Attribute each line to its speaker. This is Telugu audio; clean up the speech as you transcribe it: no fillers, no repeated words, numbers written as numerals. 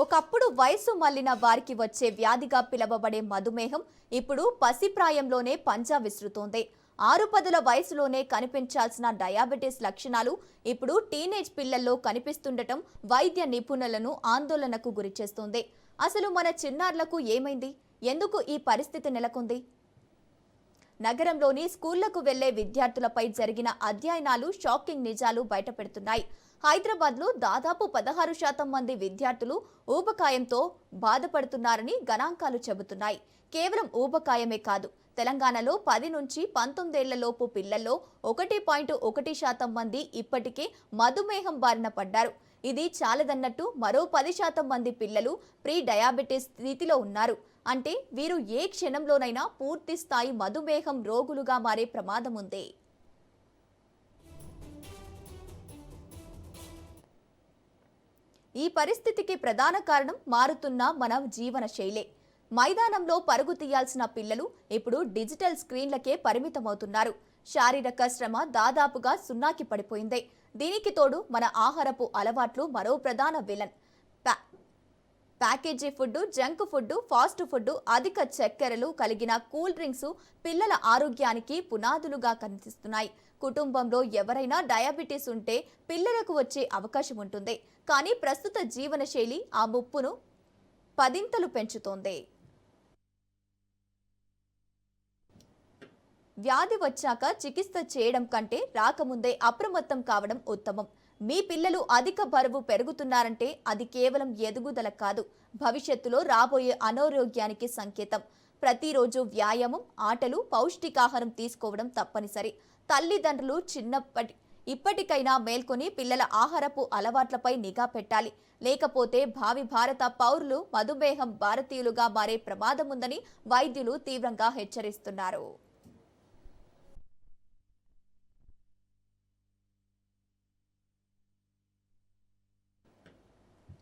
Speaker 1: ఒకప్పుడు వయసు మళ్లిన వారికి వచ్చే వ్యాధిగా పిలువబడే మధుమేహం ఇప్పుడు పసిప్రాయంలోనే పంజా విసురుతోంది. 6-10 వయసులోనే కనిపించాల్సిన డయాబెటిస్ లక్షణాలు ఇప్పుడు టీనేజ్ పిల్లల్లో కనిపిస్తుండటం వైద్య నిపుణులను ఆందోళనకు గురిచేస్తోంది. అసలు మన చిన్నారులకు ఏమైంది? ఎందుకు ఈ పరిస్థితి నెలకొంది? నగరంలోని స్కూళ్లకు వెళ్లే విద్యార్థులపై జరిగిన అధ్యయనాలు షాకింగ్ నిజాలు బయటపెడుతున్నాయి. హైదరాబాద్లో దాదాపు 16% మంది విద్యార్థులు ఊబకాయంతో బాధపడుతున్నారని గణాంకాలు చెబుతున్నాయి. కేవలం ఊబకాయమే కాదు, తెలంగాణలో 10 నుంచి 19 ఏళ్లలోపు పిల్లల్లో 1.1% మంది ఇప్పటికే మధుమేహం బారిన పడ్డారు. ఇది చాలదన్నట్టు మరో 10% మంది పిల్లలు ప్రీ డయాబెటిస్ స్థితిలో ఉన్నారు. అంటే వీరు ఏ క్షణంలోనైనా పూర్తి స్థాయి మధుమేహం రోగులుగా మారే ప్రమాదం ఉంది. ఈ పరిస్థితికి ప్రధాన కారణం మారుతున్న మన జీవన శైలే. మైదానంలో పరుగు తీయాల్సిన పిల్లలు ఇప్పుడు డిజిటల్ స్క్రీన్లకే పరిమితమవుతున్నారు. శారీరక శ్రమ దాదాపుగా సున్నాకి పడిపోయింది. దీనికి తోడు మన ఆహారపు అలవాట్లు మరో ప్రధాన villain. Package food, junk food, fast food, అధిక చక్కెరలు కలిగిన కూల్ డ్రింక్స్ పిల్లల ఆరోగ్యానికి పునాదులుగా కనిపిస్తున్నాయి. కుటుంబంలో ఎవరైనా డయాబెటీస్ ఉంటే పిల్లలకు వచ్చే అవకాశం ఉంటుంది. కానీ ప్రస్తుత జీవనశైలి ఆ ముప్పును 10 పెంచుతోంది. వ్యాధి వచ్చాక చికిత్స చేయడం కంటే రాకముందే అప్రమత్తం కావడం ఉత్తమం. మీ పిల్లలు అధిక బరువు పెరుగుతున్నారంటే అది కేవలం ఎదుగుదల కాదు, భవిష్యత్తులో రాబోయే అనారోగ్యానికి సంకేతం. ప్రతిరోజు వ్యాయామం, ఆటలు, పౌష్టికాహారం తీసుకోవడం తప్పనిసరి. తల్లిదండ్రులు ఇప్పటికైనా మేల్కొని పిల్లల ఆహారపు అలవాట్లపై నిఘా పెట్టాలి. లేకపోతే భావి భారత పౌరులు మధుమేహం భారతీయులుగా మారే ప్రమాదం ఉందని వైద్యులు తీవ్రంగా హెచ్చరిస్తున్నారు.